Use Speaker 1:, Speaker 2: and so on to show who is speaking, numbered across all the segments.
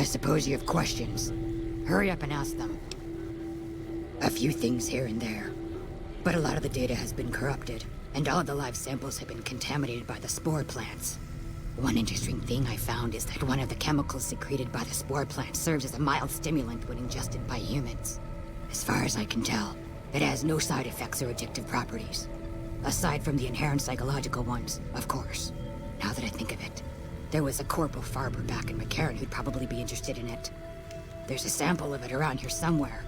Speaker 1: I suppose you have questions. Hurry up and ask them. A few things here and there. But a lot of the data has been corrupted, and all of the live samples have been contaminated by the spore plants. One interesting thing I found is that one of the chemicals secreted by the spore plant serves as a mild stimulant when ingested by humans. As far as I can tell, it has no side effects or addictive properties. Aside from the inherent psychological ones, of course. Now that I think of it, there was a Corporal Farber back in McCarran who'd probably be interested in it. There's a sample of it around here somewhere.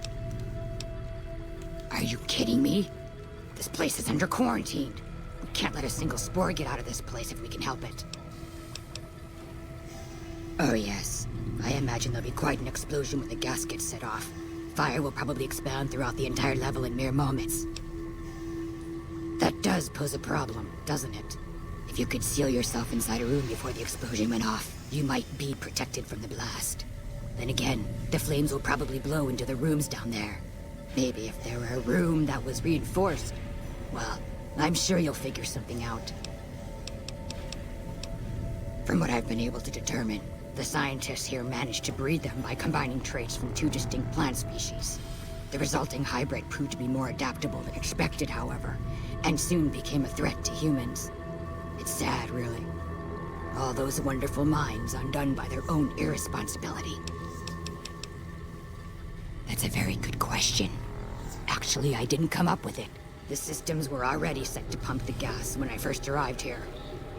Speaker 1: Are you kidding me? This place is under quarantine. We can't let a single spore get out of this place if we can help it. Oh yes, I imagine there'll be quite an explosion when the gas gets set off. Fire will probably expand throughout the entire level in mere moments. That does pose a problem, doesn't it? If you could seal yourself inside a room before the explosion went off, you might be protected from the blast. Then again, the flames will probably blow into the rooms down there. Maybe if there were a room that was reinforced. Well, I'm sure you'll figure something out. From what I've been able to determine, the scientists here managed to breed them by combining traits from two distinct plant species. The resulting hybrid proved to be more adaptable than expected, however, and soon became a threat to humans. It's sad, really. All those wonderful minds undone by their own irresponsibility. That's a very good question. Actually, I didn't come up with it. The systems were already set to pump the gas when I first arrived here.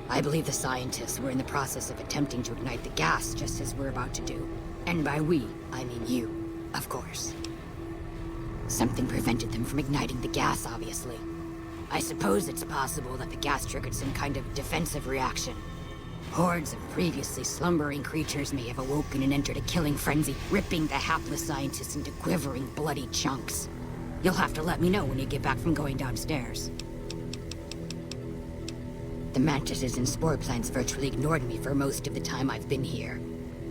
Speaker 1: I believe the scientists were in the process of attempting to ignite the gas just as we're about to do. And by we, I mean you, of course. Something prevented them from igniting the gas, obviously. I suppose it's possible that the gas triggered some kind of defensive reaction. Hordes of previously slumbering creatures may have awoken and entered a killing frenzy, ripping the hapless scientists into quivering, bloody chunks. You'll have to let me know when you get back from going downstairs. The mantises and spore plants virtually ignored me for most of the time I've been here.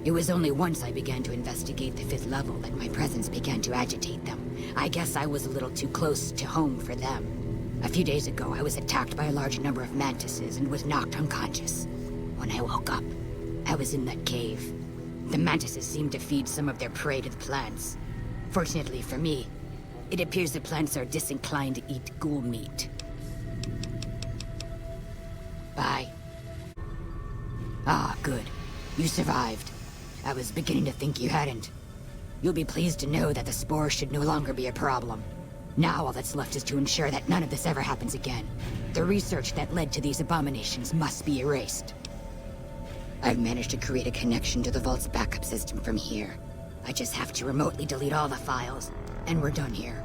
Speaker 1: It was only once I began to investigate the 5th level that my presence began to agitate them. I guess I was a little too close to home for them. A few days ago, I was attacked by a large number of mantises and was knocked unconscious. When I woke up, I was in that cave. The mantises seemed to feed some of their prey to the plants. Fortunately for me, it appears the plants are disinclined to eat ghoul meat. Bye. Ah, good. You survived. I was beginning to think you hadn't. You'll be pleased to know that the spores should no longer be a problem. Now all that's left is to ensure that none of this ever happens again. The research that led to these abominations must be erased. I've managed to create a connection to the Vault's backup system from here. I just have to remotely delete all the files, and we're done here.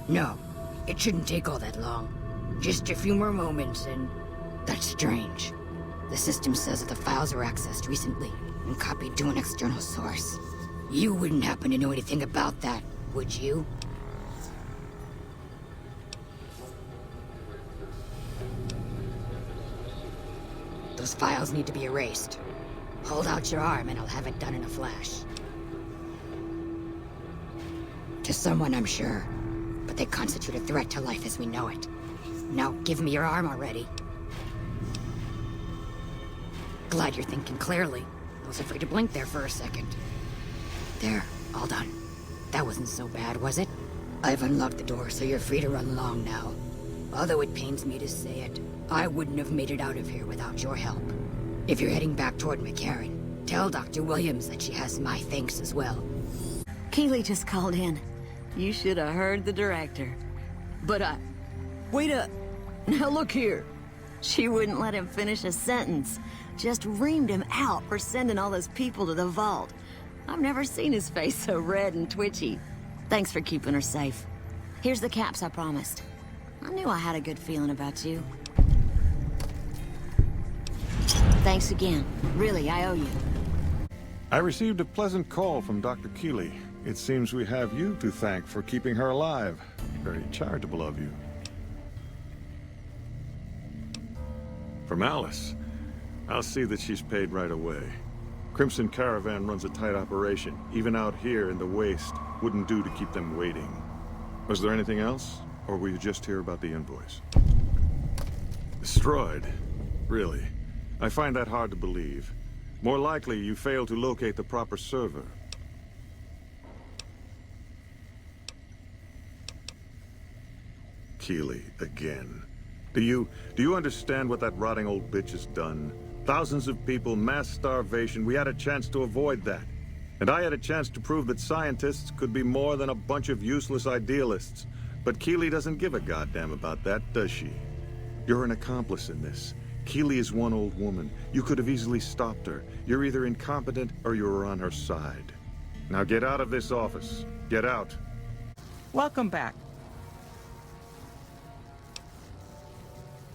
Speaker 1: No, it shouldn't take all that long. Just a few more moments, and... That's strange. The system says that the files were accessed recently, and copied to an external source. You wouldn't happen to know anything about that, would you? Those files need to be erased. Hold out your arm and I'll have it done in a flash. To someone, I'm sure, but they constitute a threat to life as we know it. Now, give me your arm already. Glad you're thinking clearly. I was afraid to blink there for a second. There, all done. That wasn't so bad, was it? I've unlocked the door, so you're free to run along now. Although it pains me to say it, I wouldn't have made it out of here without your help. If you're heading back toward McCarran, tell Dr. Williams that she has my thanks as well.
Speaker 2: Keeley just called in. You should have heard the director. But wait up. Now look here. She wouldn't let him finish a sentence. Just reamed him out for sending all those people to the vault. I've never seen his face so red and twitchy. Thanks for keeping her safe. Here's the caps I promised. I knew I had a good feeling about you. Thanks again. Really, I owe you.
Speaker 3: I received a pleasant call from Dr. Keeley. It seems we have you to thank for keeping her alive. Very charitable of you. From Alice. I'll see that she's paid right away. Crimson Caravan runs a tight operation. Even out here in the waste, wouldn't do to keep them waiting. Was there anything else? Or were you just here about the invoice? Destroyed? Really? I find that hard to believe. More likely, you failed to locate the proper server. Keely, again. Do you understand what that rotting old bitch has done? Thousands of people, mass starvation. We had a chance to avoid that. And I had a chance to prove that scientists could be more than a bunch of useless idealists. But Keely doesn't give a goddamn about that, does she? You're an accomplice in this. Keely is one old woman. You could have easily stopped her. You're either incompetent or you're on her side. Now get out of this office. Get out.
Speaker 4: Welcome back.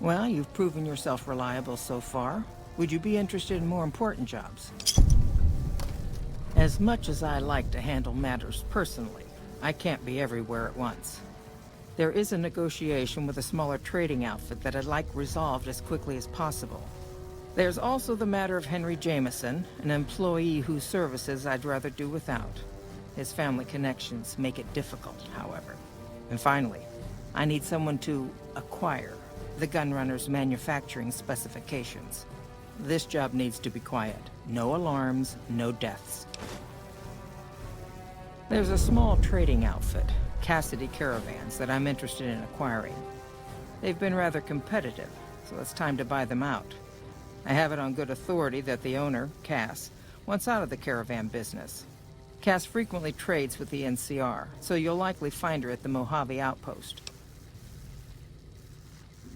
Speaker 4: Well, you've proven yourself reliable so far. Would you be interested in more important jobs? As much as I like to handle matters personally, I can't be everywhere at once. There is a negotiation with a smaller trading outfit that I'd like resolved as quickly as possible. There's also the matter of Henry Jameson, an employee whose services I'd rather do without. His family connections make it difficult, however. And finally, I need someone to acquire the Gunrunner's manufacturing specifications. This job needs to be quiet. No alarms, no deaths. There's a small trading outfit, Cassidy Caravans, that I'm interested in acquiring. They've been rather competitive, so it's time to buy them out. I have it on good authority that the owner, Cass, wants out of the caravan business. Cass frequently trades with the NCR, so you'll likely find her at the Mojave outpost.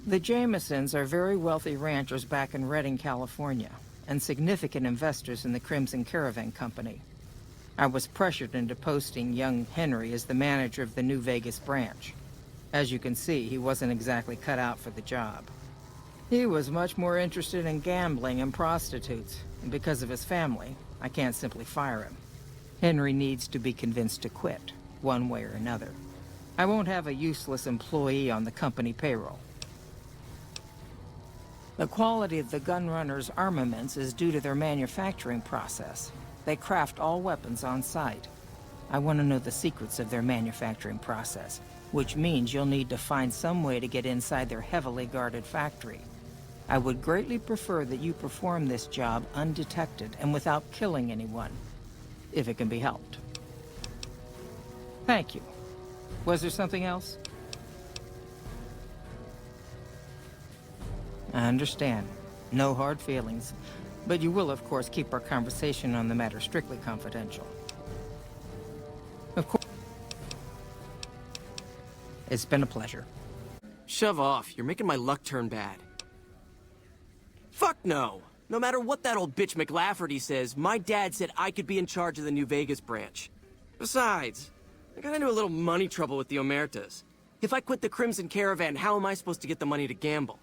Speaker 4: The Jamesons are very wealthy ranchers back in Redding, California, and significant investors in the Crimson Caravan Company. I was pressured into posting young Henry as the manager of the New Vegas branch. As you can see, he wasn't exactly cut out for the job. He was much more interested in gambling and prostitutes, and because of his family, I can't simply fire him. Henry needs to be convinced to quit, one way or another. I won't have a useless employee on the company payroll. The quality of the Gunrunner's armaments is due to their manufacturing process. They craft all weapons on site. I want to know the secrets of their manufacturing process, which means you'll need to find some way to get inside their heavily guarded factory. I would greatly prefer that you perform this job undetected and without killing anyone, if it can be helped. Thank you. Was there something else? I understand. No hard feelings. But you will, of course, keep our conversation on the matter strictly confidential. Of course. It's been a pleasure.
Speaker 5: Shove off. You're making my luck turn bad. Fuck no. No matter what that old bitch McLafferty says, my dad said I could be in charge of the New Vegas branch. Besides, I got into a little money trouble with the Omertas. If I quit the Crimson Caravan, how am I supposed to get the money to gamble?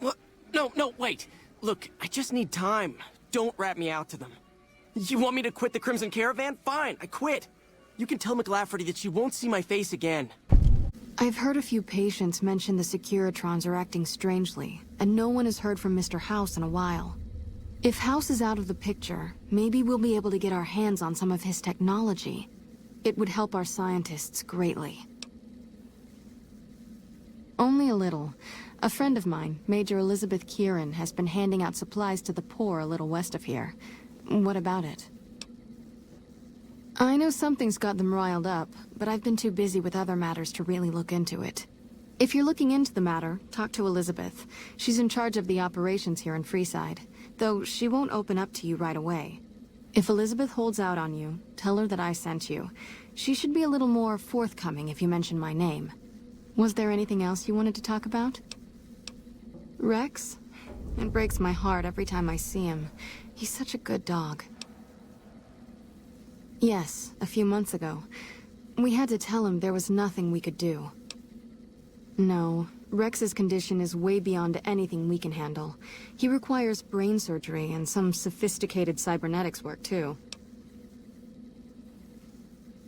Speaker 5: What? No, wait. Look, I just need time. Don't rat me out to them. You want me to quit the Crimson Caravan? Fine, I quit. You can tell McLafferty that she won't see my face again.
Speaker 6: I've heard a few patients mention the Securitrons are acting strangely, and no one has heard from Mr. House in a while. If House is out of the picture, maybe we'll be able to get our hands on some of his technology. It would help our scientists greatly. Only a little. A friend of mine, Major Elizabeth Kieran, has been handing out supplies to the poor a little west of here. What about it? I know something's got them riled up, but I've been too busy with other matters to really look into it. If you're looking into the matter, talk to Elizabeth. She's in charge of the operations here in Freeside, though she won't open up to you right away. If Elizabeth holds out on you, tell her that I sent you. She should be a little more forthcoming if you mention my name. Was there anything else you wanted to talk about? Rex? It breaks my heart every time I see him. He's such a good dog. Yes, a few months ago. We had to tell him there was nothing we could do. No, Rex's condition is way beyond anything we can handle. He requires brain surgery and some sophisticated cybernetics work, too.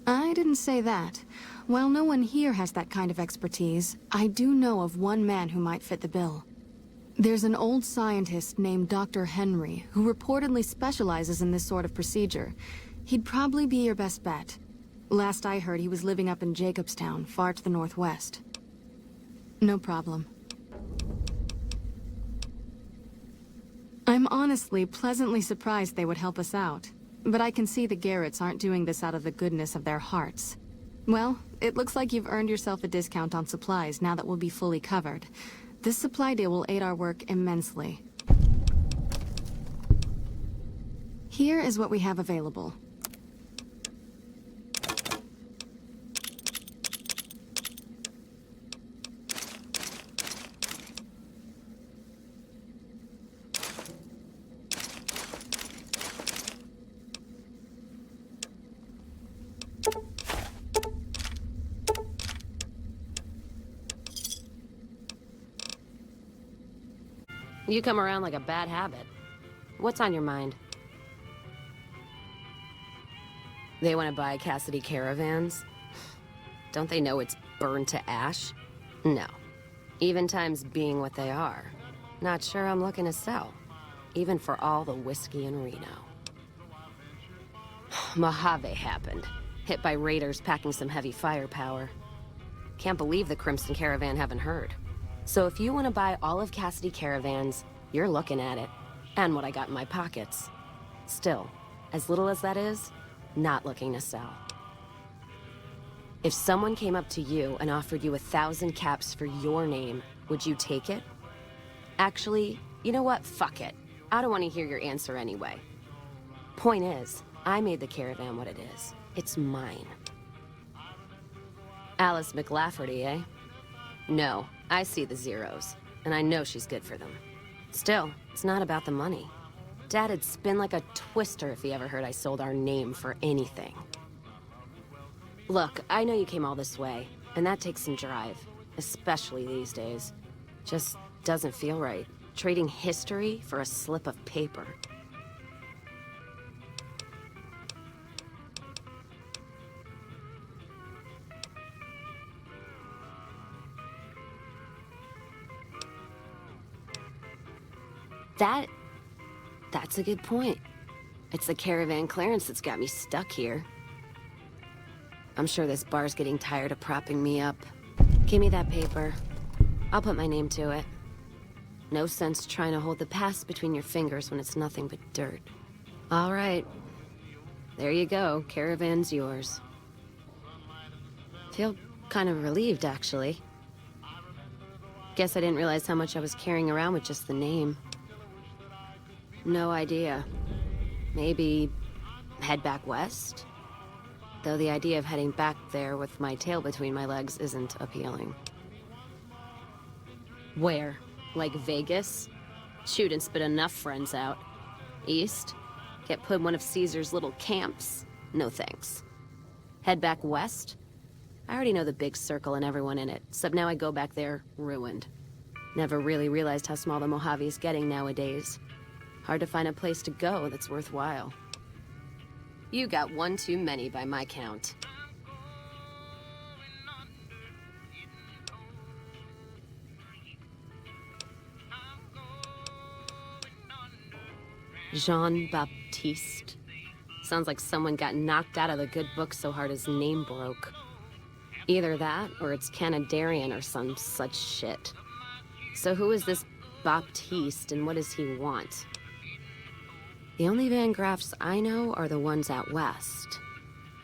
Speaker 6: I didn't say that. While no one here has that kind of expertise, I do know of one man who might fit the bill. There's an old scientist named Dr. Henry, who reportedly specializes in this sort of procedure. He'd probably be your best bet. Last I heard, he was living up in Jacobstown, far to the northwest. No problem. I'm honestly pleasantly surprised they would help us out. But I can see the Garretts aren't doing this out of the goodness of their hearts. Well, it looks like you've earned yourself a discount on supplies now that we'll be fully covered. This supply deal will aid our work immensely. Here is what we have available.
Speaker 7: You come around like a bad habit. What's on your mind? They want to buy Cassidy caravans? Don't they know it's burned to ash? No. Even times being what they are. Not sure I'm looking to sell. Even for all the whiskey in Reno. Mojave happened. Hit by raiders packing some heavy firepower. Can't believe the Crimson Caravan haven't heard. So if you want to buy all of Cassidy caravans, you're looking at it. And what I got in my pockets. Still, as little as that is, not looking to sell. If someone came up to you and offered you 1,000 caps for your name, would you take it? Actually, you know what? Fuck it. I don't want to hear your answer anyway. Point is, I made the caravan what it is. It's mine. Alice McLafferty, eh? No, I see the zeros, and I know she's good for them. Still, it's not about the money. Dad'd spin like a twister if he ever heard I sold our name for anything. Look, I know you came all this way, and that takes some drive, especially these days. Just doesn't feel right, trading history for a slip of paper. That's a good point. It's the caravan clearance that's got me stuck here. I'm sure this bar's getting tired of propping me up. Give me that paper. I'll put my name to it. No sense trying to hold the past between your fingers when it's nothing but dirt. All right. There you go. Caravan's yours. Feel kind of relieved, actually. Guess I didn't realize how much I was carrying around with just the name. No idea. Maybe head back west? Though the idea of heading back there with my tail between my legs isn't appealing. Where? Like Vegas? Shoot and spit enough friends out. East? Get put in one of Caesar's little camps? No thanks. Head back west? I already know the big circle and everyone in it, except now I go back there ruined. Never really realized how small the Mojave's getting nowadays. Hard to find a place to go that's worthwhile. You got one too many by my count. Jean-Baptiste. Sounds like someone got knocked out of the good book so hard his name broke. Either that, or it's Canadarian or some such shit. So who is this Baptiste, and what does he want? The only Van Graffs I know are the ones out west.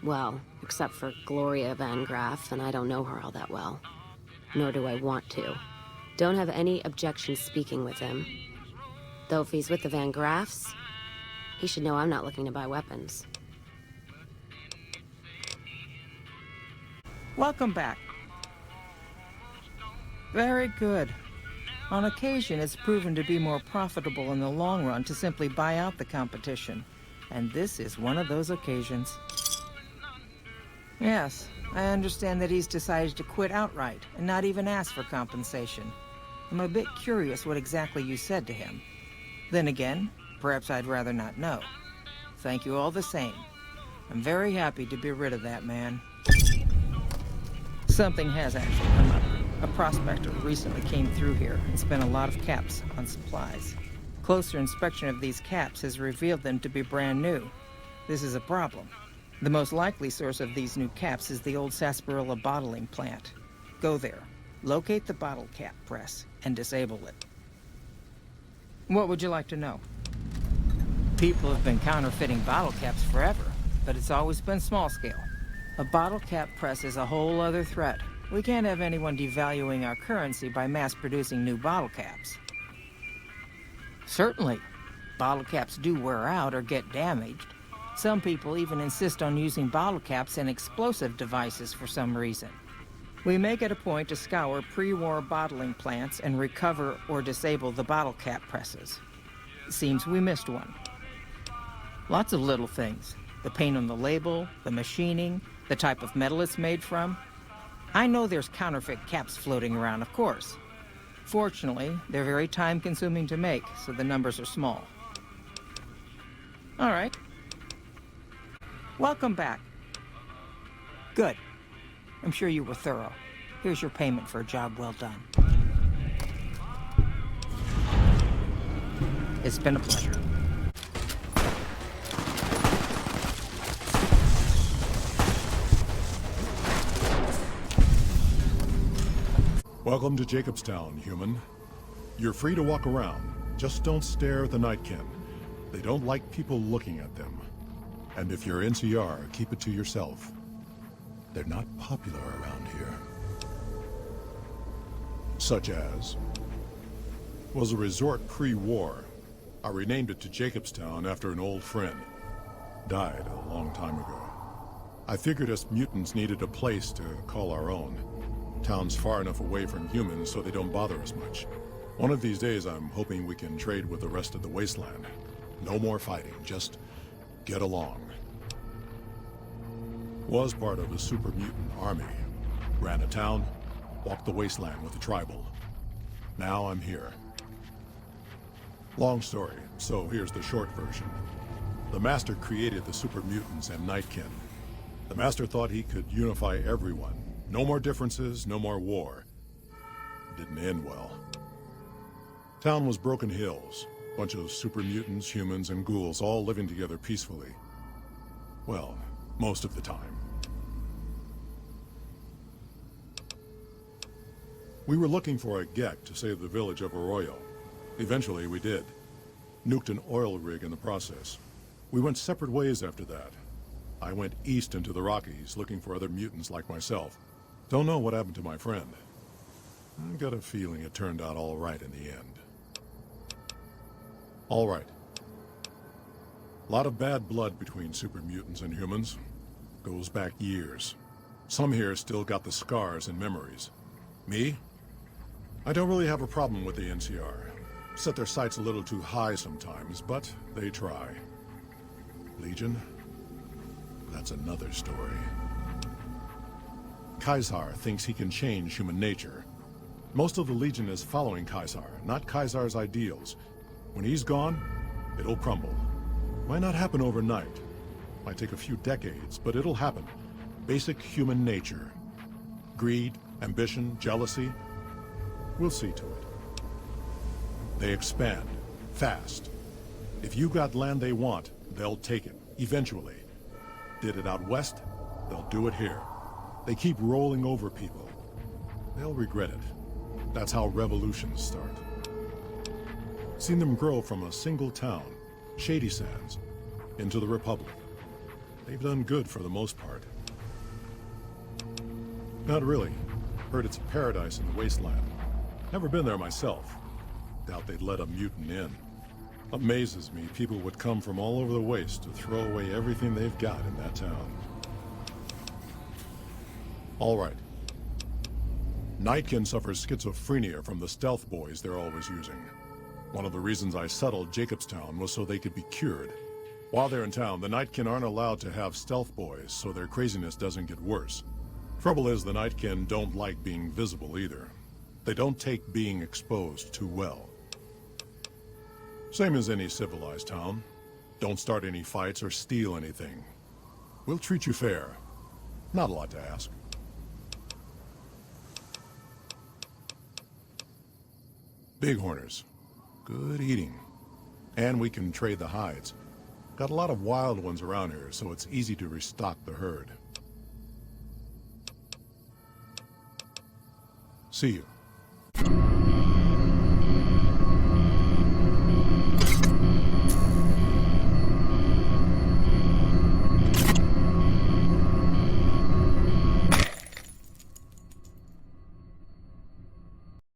Speaker 7: Well, except for Gloria Van Graff, and I don't know her all that well. Nor do I want to. Don't have any objection speaking with him. Though if he's with the Van Graffs, he should know I'm not looking to buy weapons.
Speaker 4: Welcome back. Very good. On occasion, it's proven to be more profitable in the long run to simply buy out the competition. And this is one of those occasions. Yes, I understand that he's decided to quit outright and not even ask for compensation. I'm a bit curious what exactly you said to him. Then again, perhaps I'd rather not know. Thank you all the same. I'm very happy to be rid of that man. Something has actually come up. A prospector recently came through here and spent a lot of caps on supplies. Closer inspection of these caps has revealed them to be brand new. This is a problem. The most likely source of these new caps is the old sarsaparilla bottling plant. Go there. Locate the bottle cap press and disable it. What would you like to know? People have been counterfeiting bottle caps forever, but it's always been small scale. A bottle cap press is a whole other threat. We can't have anyone devaluing our currency by mass-producing new bottle caps. Certainly, bottle caps do wear out or get damaged. Some people even insist on using bottle caps in explosive devices for some reason. We make it a point to scour pre-war bottling plants and recover or disable the bottle cap presses. Seems we missed one. Lots of little things. The paint on the label, the machining, the type of metal it's made from. I know there's counterfeit caps floating around, of course. Fortunately, they're very time-consuming to make, so the numbers are small. All right. Welcome back. Good. I'm sure you were thorough. Here's your payment for a job well done. It's been a pleasure.
Speaker 8: Welcome to Jacobstown, human. You're free to walk around. Just don't stare at the Nightkin. They don't like people looking at them. And if you're NCR, keep it to yourself. They're not popular around here. Such as... was a resort pre-war. I renamed it to Jacobstown after an old friend. Died a long time ago. I figured us mutants needed a place to call our own. Town's far enough away from humans so they don't bother us much. One of these days I'm hoping we can trade with the rest of the wasteland. No more fighting, just get along. Was part of a super mutant army. Ran a town, walked the wasteland with the tribal. Now I'm here. Long story, so here's the short version. The Master created the super mutants and Nightkin. The Master thought he could unify everyone. No more differences, no more war. Didn't end well. Town was Broken Hills. Bunch of super mutants, humans, and ghouls all living together peacefully. Well, most of the time. We were looking for a Gek to save the village of Arroyo. Eventually, we did. Nuked an oil rig in the process. We went separate ways after that. I went east into the Rockies, looking for other mutants like myself. Don't know what happened to my friend. I got a feeling it turned out all right in the end. All right. A lot of bad blood between super mutants and humans. Goes back years. Some here still got the scars and memories. Me? I don't really have a problem with the NCR. Set their sights a little too high sometimes, but they try. Legion? That's another story. Caesar thinks he can change human nature. Most of the Legion is following Caesar, not Caesar's ideals. When he's gone, it'll crumble. Might not happen overnight. Might take a few decades, but it'll happen. Basic human nature. Greed, ambition, jealousy. We'll see to it. They expand. Fast. If you got land they want, they'll take it. Eventually. Did it out west, they'll do it here. They keep rolling over people. They'll regret it. That's how revolutions start. Seen them grow from a single town, Shady Sands, into the Republic. They've done good for the most part. Not really. Heard it's a paradise in the wasteland. Never been there myself. Doubt they'd let a mutant in. Amazes me people would come from all over the waste to throw away everything they've got in that town. All right. Nightkin suffers schizophrenia from the stealth boys they're always using. One of the reasons I settled Jacobstown was so they could be cured. While they're in town, the Nightkin aren't allowed to have stealth boys, so their craziness doesn't get worse. Trouble is, the Nightkin don't like being visible either. They don't take being exposed too well. Same as any civilized town. Don't start any fights or steal anything. We'll treat you fair. Not a lot to ask. Bighorners. Good eating. And we can trade the hides. Got a lot of wild ones around here, so it's easy to restock the herd. See you.